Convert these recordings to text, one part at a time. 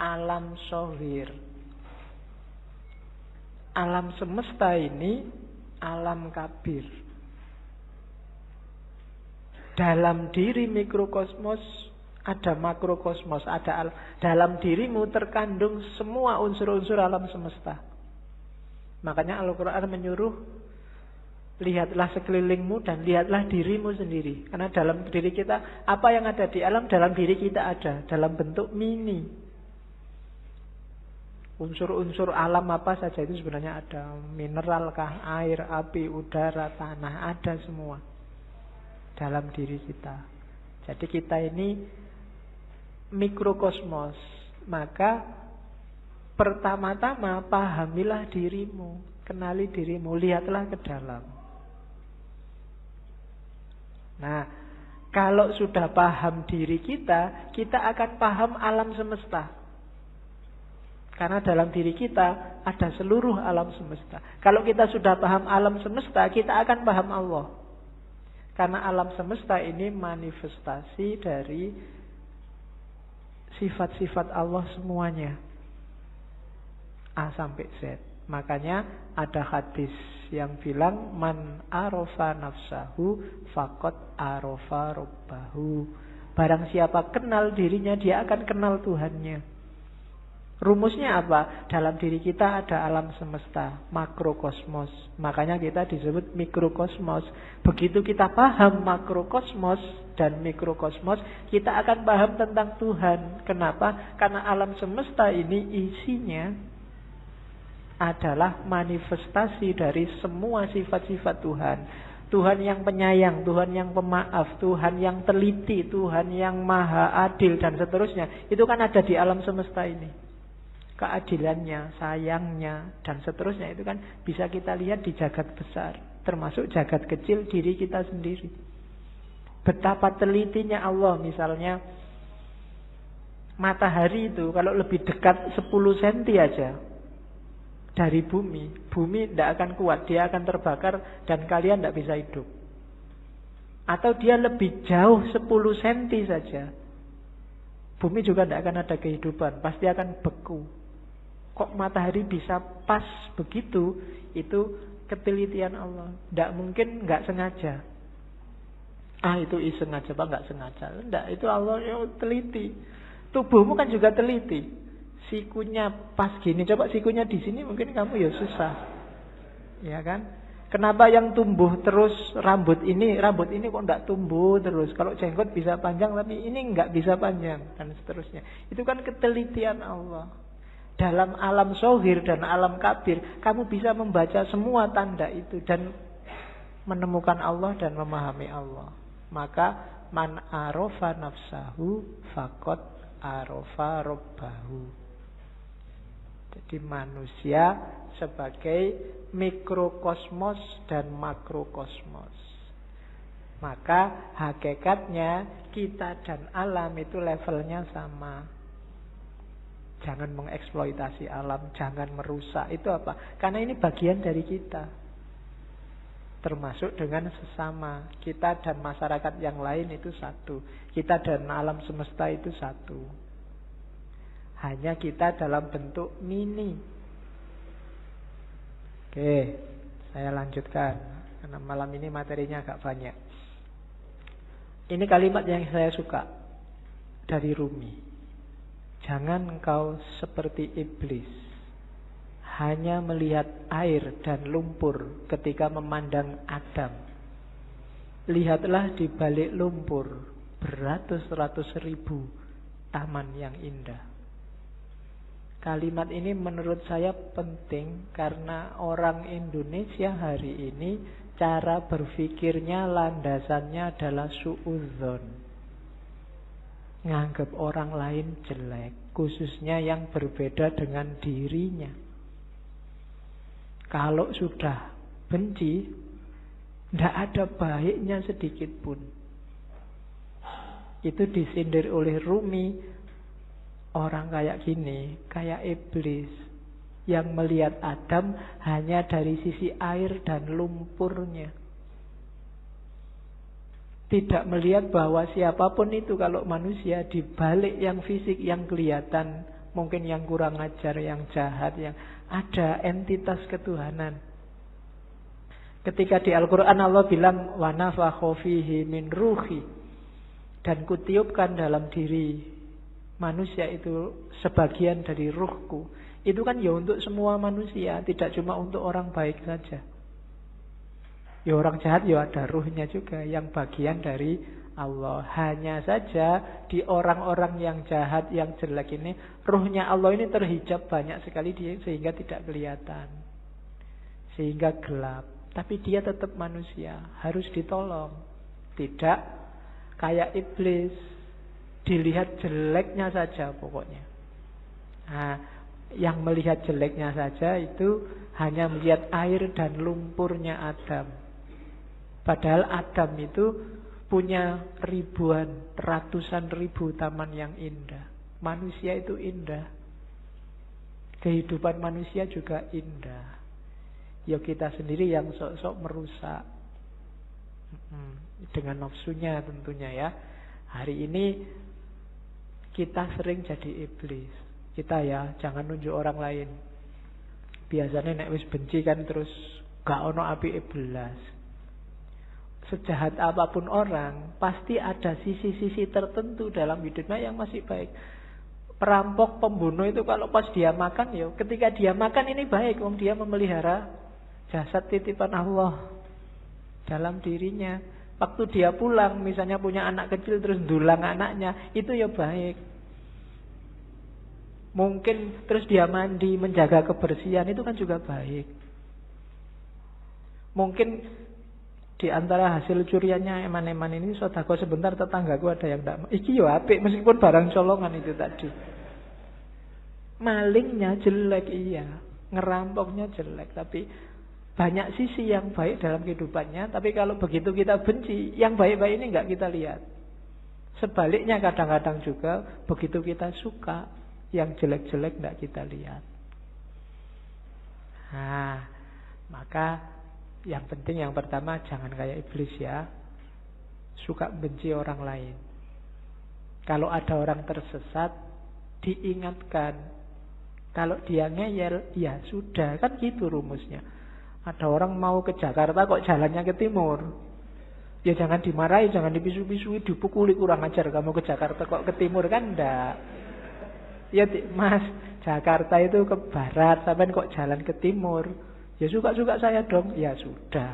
alam zahir. Alam semesta ini alam kabir. Dalam diri mikrokosmos ada makrokosmos, dalam dirimu terkandung semua unsur-unsur alam semesta. Makanya Al-Quran menyuruh, lihatlah sekelilingmu dan lihatlah dirimu sendiri. Karena dalam diri kita, apa yang ada di alam, dalam diri kita ada, dalam bentuk mini. Unsur-unsur alam apa saja itu sebenarnya ada. Mineral kah, air, api, udara, tanah, ada semua dalam diri kita. Jadi kita ini mikrokosmos. Maka pertama-tama pahamilah dirimu, kenali dirimu, lihatlah ke dalam. Nah, kalau sudah paham diri kita, kita akan paham alam semesta. Karena dalam diri kita ada seluruh alam semesta. Kalau kita sudah paham alam semesta, kita akan paham Allah. Karena alam semesta ini manifestasi dari sifat-sifat Allah semuanya. A sampai Z. Makanya ada hadis yang bilang man arofa nafsahu faqad arofa robbahu. Barang siapa kenal dirinya, dia akan kenal Tuhannya. Rumusnya apa? Dalam diri kita ada alam semesta, makrokosmos. Makanya kita disebut mikrokosmos. Begitu kita paham makrokosmos dan mikrokosmos, kita akan paham tentang Tuhan. Kenapa? Karena alam semesta ini isinya adalah manifestasi dari semua sifat-sifat Tuhan. Tuhan yang penyayang, Tuhan yang pemaaf, Tuhan yang teliti, Tuhan yang maha adil, dan seterusnya. Itu kan ada di alam semesta ini. Keadilannya, sayangnya, dan seterusnya itu kan bisa kita lihat di jagat besar, termasuk jagat kecil diri kita sendiri. Betapa telitinya Allah. Misalnya matahari itu kalau lebih dekat 10 cm aja dari bumi, bumi tidak akan kuat, dia akan terbakar dan kalian tidak bisa hidup. Atau dia lebih jauh 10 cm saja, bumi juga tidak akan ada kehidupan, pasti akan beku. Kok matahari bisa pas begitu? Itu ketelitian Allah. Tidak mungkin nggak sengaja. Itu iseng aja, Pak, nggak sengaja. Tidak, itu Allah yang teliti. Tubuhmu kan juga teliti. Sikunya pas gini, coba sikunya di sini mungkin kamu ya susah. Ya kan? Kenapa yang tumbuh terus rambut ini kok tidak tumbuh terus? Kalau jenggot bisa panjang tapi ini nggak bisa panjang, dan seterusnya. Itu kan ketelitian Allah. Dalam alam zahir dan alam kabir, kamu bisa membaca semua tanda itu dan menemukan Allah dan memahami Allah. Maka man arofa nafsahu faqad arofa robbahu. Jadi manusia sebagai mikrokosmos dan makrokosmos. Maka hakikatnya kita dan alam itu levelnya sama. Jangan mengeksploitasi alam, jangan merusak. Itu apa? Karena ini bagian dari kita. Termasuk dengan sesama. Kita dan masyarakat yang lain itu satu. Kita dan alam semesta itu satu. Hanya kita dalam bentuk mini. Oke, saya lanjutkan. Karena malam ini materinya agak banyak. Ini kalimat yang saya suka dari Rumi. Jangan engkau seperti iblis, hanya melihat air dan lumpur ketika memandang Adam. Lihatlah di balik lumpur beratus-ratus ribu taman yang indah. Kalimat ini menurut saya penting karena orang Indonesia hari ini cara berpikirnya landasannya adalah suudzon. Nganggap orang lain jelek, khususnya yang berbeda dengan dirinya. Kalau sudah benci, tidak ada baiknya sedikit pun. Itu disindir oleh Rumi. Orang kayak gini, kayak iblis, yang melihat Adam hanya dari sisi air dan lumpurnya. Tidak melihat bahwa siapapun itu kalau manusia, di balik yang fisik yang kelihatan mungkin yang kurang ajar, yang jahat, yang ada entitas ketuhanan. Ketika di Al-Quran Allah bilang wa nafakha fihi min ruhi, dan kutiupkan dalam diri manusia itu sebagian dari ruhku. Itu kan ya untuk semua manusia, tidak cuma untuk orang baik saja. Ya orang jahat ya ada ruhnya juga, yang bagian dari Allah. Hanya saja di orang-orang yang jahat, yang jelek ini, ruhnya Allah ini terhijab banyak sekali sehingga tidak kelihatan, sehingga gelap. Tapi dia tetap manusia, harus ditolong. Tidak kayak iblis, dilihat jeleknya saja pokoknya. Nah, yang melihat jeleknya saja itu hanya melihat air dan lumpurnya Adam. Padahal Adam itu punya ribuan, ratusan ribu taman yang indah. Manusia itu indah. Kehidupan manusia juga indah. Ya kita sendiri yang sok-sok merusak. Dengan nafsunya tentunya ya. Hari ini kita sering jadi iblis. Kita ya jangan nunjuk orang lain. Biasanya nek wis benci kan terus gak ono api belas. Sejahat apapun orang, pasti ada sisi-sisi tertentu dalam hidupnya yang masih baik. Perampok, pembunuh itu kalau pas dia makan, ya ketika dia makan ini baik, wong dia memelihara jasad titipan Allah dalam dirinya. Waktu dia pulang, misalnya punya anak kecil terus ndulang anaknya, itu ya baik. Mungkin terus dia mandi, menjaga kebersihan, itu kan juga baik. Mungkin di antara hasil curiannya eman-eman ini, sodako sebentar tetanggaku ada yang tidak, iki yo apik meskipun barang colongan itu tadi. Malingnya jelek iya, ngerampoknya jelek, tapi banyak sisi yang baik dalam kehidupannya. Tapi kalau begitu kita benci, yang baik-baik ini nggak kita lihat. Sebaliknya kadang-kadang juga begitu kita suka, yang jelek-jelek nggak kita lihat. Nah, maka yang penting yang pertama jangan kayak iblis ya, suka benci orang lain. Kalau ada orang tersesat, diingatkan. Kalau dia ngeyel, ya sudah, kan gitu rumusnya. Ada orang mau ke Jakarta kok jalannya ke timur, ya jangan dimarahi, jangan dipisu-pisui, dipukuli, kurang ajar kamu ke Jakarta kok ke timur, kan enggak. Ya mas, Jakarta itu ke barat, sampai kok jalan ke timur. Ya suka-suka saya dong. Ya sudah.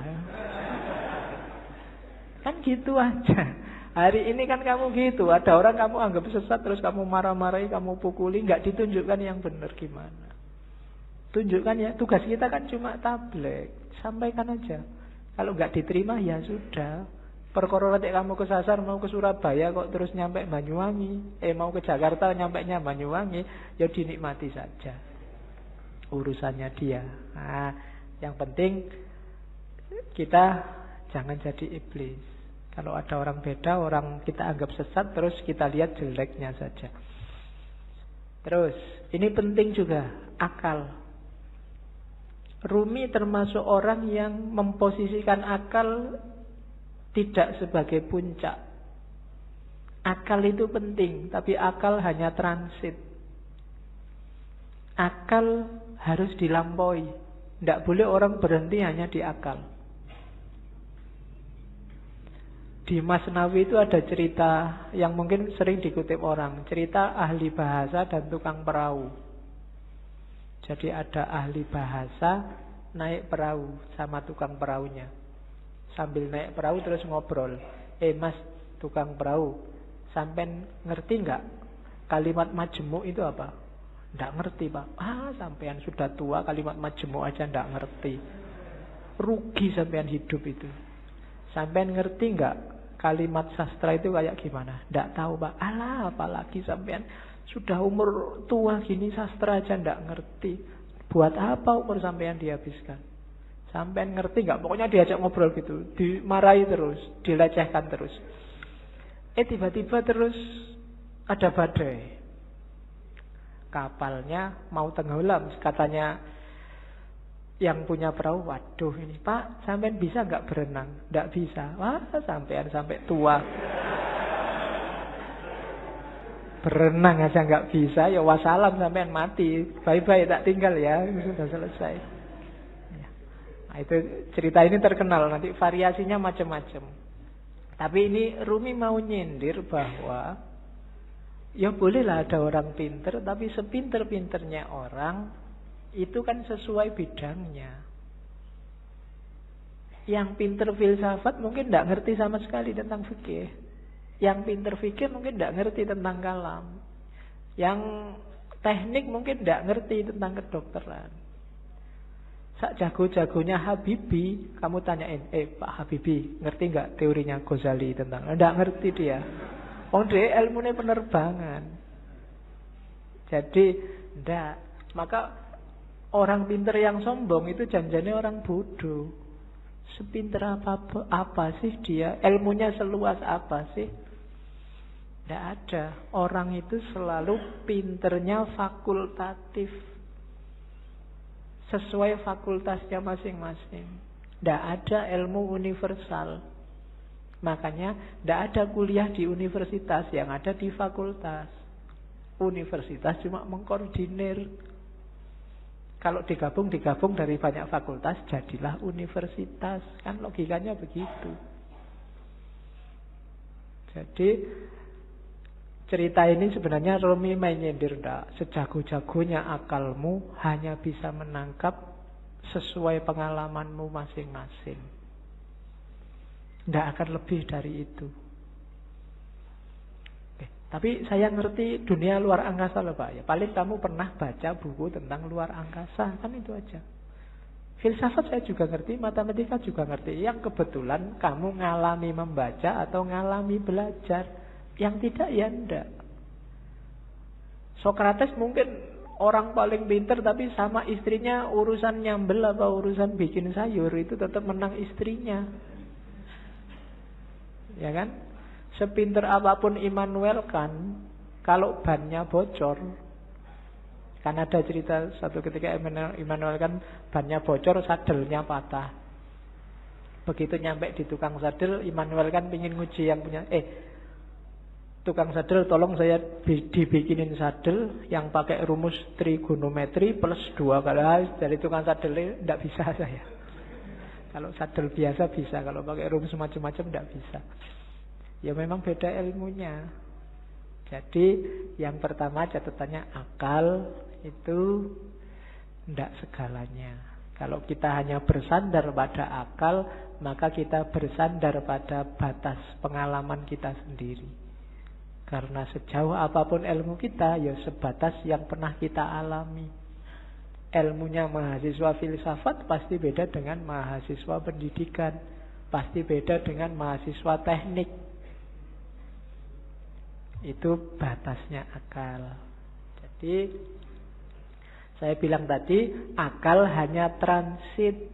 Kan gitu aja. Hari ini kan kamu gitu. Ada orang kamu anggap sesat, terus kamu marah-marahi, kamu pukuli. Nggak ditunjukkan yang benar gimana. Tunjukkan ya. Tugas kita kan cuma tabligh. Sampaikan aja. Kalau nggak diterima ya sudah. Perkara nanti kamu kesasar mau ke Surabaya kok terus nyampe Banyuwangi. Mau ke Jakarta nyampenya Banyuwangi. Ya dinikmati saja. Urusannya dia. Nah, yang penting kita jangan jadi iblis. Kalau ada orang beda, orang kita anggap sesat, terus kita lihat jeleknya saja. Terus, ini penting juga, akal. Rumi termasuk orang yang memposisikan akal tidak sebagai puncak. Akal itu penting, tapi akal hanya transit. Akal harus dilampaui. Tidak boleh orang berhenti hanya di akal. Di Masnawi itu ada cerita yang mungkin sering dikutip orang. Cerita ahli bahasa dan tukang perahu. Jadi ada ahli bahasa naik perahu sama tukang perahunya. Sambil naik perahu terus ngobrol. Mas, tukang perahu, sampean ngerti nggak kalimat majemuk itu apa? Nggak ngerti pak. Sampean sudah tua kalimat majemuk aja nggak ngerti. Rugi sampean hidup itu. Sampean ngerti nggak kalimat sastra itu kayak gimana? Nggak tahu pak. Alah, apalagi sampean sudah umur tua gini sastra aja nggak ngerti. Buat apa umur sampean dihabiskan? Sampean ngerti nggak? Pokoknya diajak ngobrol gitu, dimarahi terus, dilecehkan terus. Tiba-tiba terus ada badai. Kapalnya mau tenggelam, katanya yang punya perahu, waduh ini pak, sampean bisa nggak berenang? Nggak bisa. Wah, sampean sampai tua. Berenang aja nggak bisa, ya wassalam sampean mati. Bye-bye, tak tinggal ya. Sudah selesai. Ya. Nah, itu cerita ini terkenal, nanti variasinya macam-macam. Tapi ini Rumi mau nyindir bahwa ya bolehlah ada orang pinter, tapi sepinter-pinternya orang itu kan sesuai bidangnya. Yang pinter filsafat mungkin tidak ngerti sama sekali tentang fikih. Yang pinter fikih mungkin tidak ngerti tentang kalam. Yang teknik mungkin tidak ngerti tentang kedokteran. Sak jago-jagonya Habibie, kamu tanyain, Pak Habibie, ngerti nggak teorinya Ghazali tentang? Tidak ngerti dia. Oh, dia ilmunya penerbangan. Jadi, tidak. Maka orang pinter yang sombong itu janjinya orang bodoh. Sepinter apa sih dia? Ilmunya seluas apa sih? Tidak ada. Orang itu selalu pinternya fakultatif. Sesuai fakultasnya masing-masing. Tidak ada ilmu universal. Makanya tidak ada kuliah di universitas, yang ada di fakultas. Universitas cuma mengkoordinir. Kalau digabung dari banyak fakultas, jadilah universitas. Kan logikanya begitu. Jadi cerita ini sebenarnya Rumi main nyindir. Sejago-jagonya akalmu hanya bisa menangkap sesuai pengalamanmu masing-masing. Tidak akan lebih dari itu. Oke. Tapi saya ngerti dunia luar angkasa loh Pak. Ya, paling kamu pernah baca buku tentang luar angkasa. Kan itu aja. Filsafat saya juga ngerti, matematika juga ngerti. Yang kebetulan kamu ngalami membaca atau ngalami belajar. Yang tidak ya enggak. Sokrates mungkin orang paling pinter, tapi sama istrinya urusan nyambel apa urusan bikin sayur itu tetap menang istrinya. Ya kan? Sepinter apapun Immanuel Kant, kalau bannya bocor, kan ada cerita satu ketika Immanuel Kant bannya bocor, sadelnya patah. Begitu nyampe di tukang sadel, Immanuel Kant pingin nguji yang punya, tukang sadel tolong saya dibikinin sadel yang pakai rumus trigonometri plus 2 kali. Dari tukang sadel tidak bisa saya. Kalau sadel biasa bisa, kalau pakai rumus macam-macam tidak bisa. Ya memang beda ilmunya. Jadi yang pertama catatannya akal itu tidak segalanya. Kalau kita hanya bersandar pada akal, maka kita bersandar pada batas pengalaman kita sendiri. Karena sejauh apapun ilmu kita, ya sebatas yang pernah kita alami. Ilmunya mahasiswa filsafat pasti beda dengan mahasiswa pendidikan. Pasti beda dengan mahasiswa teknik. Itu batasnya akal. Jadi, saya bilang tadi, akal hanya transit.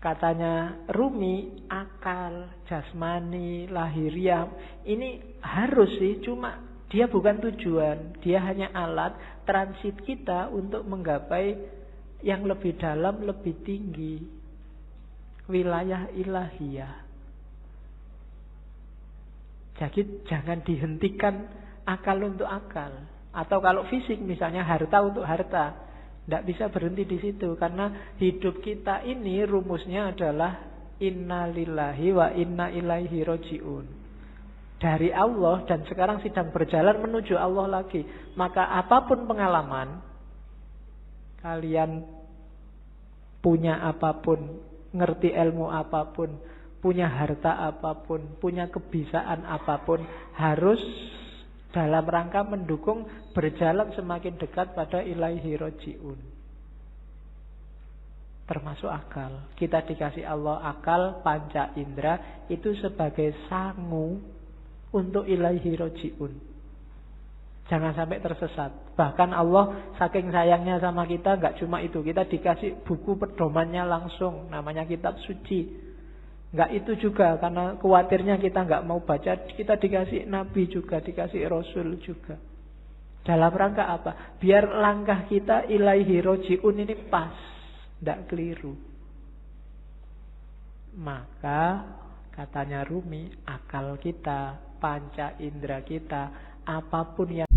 Katanya Rumi, akal, jasmani, lahiriah, ini harus sih, cuma dia bukan tujuan. Dia hanya alat transit kita untuk menggapai yang lebih dalam, lebih tinggi. Wilayah ilahiyah. Jadi jangan dihentikan akal untuk akal. Atau kalau fisik misalnya harta untuk harta. Tidak bisa berhenti di situ. Karena hidup kita ini rumusnya adalah inna lillahi wa inna ilaihi roji'un. Dari Allah dan sekarang sedang berjalan menuju Allah lagi. Maka apapun pengalaman, kalian punya apapun, ngerti ilmu apapun, punya harta apapun, punya kebisaan apapun, harus dalam rangka mendukung berjalan semakin dekat pada ilaihi roji'un. Termasuk akal. Kita dikasih Allah akal, panca indera, itu sebagai sangu untuk ilaihi roji'un. Jangan sampai tersesat. Bahkan Allah saking sayangnya sama kita, gak cuma itu, kita dikasih buku pedomannya langsung, namanya kitab suci. Enggak itu juga, karena khawatirnya kita enggak mau baca, kita dikasih nabi juga, dikasih rasul juga. Dalam rangka apa? Biar langkah kita ilaihi roji'un ini pas, enggak keliru. Maka katanya Rumi, akal kita, panca indera kita, apapun yang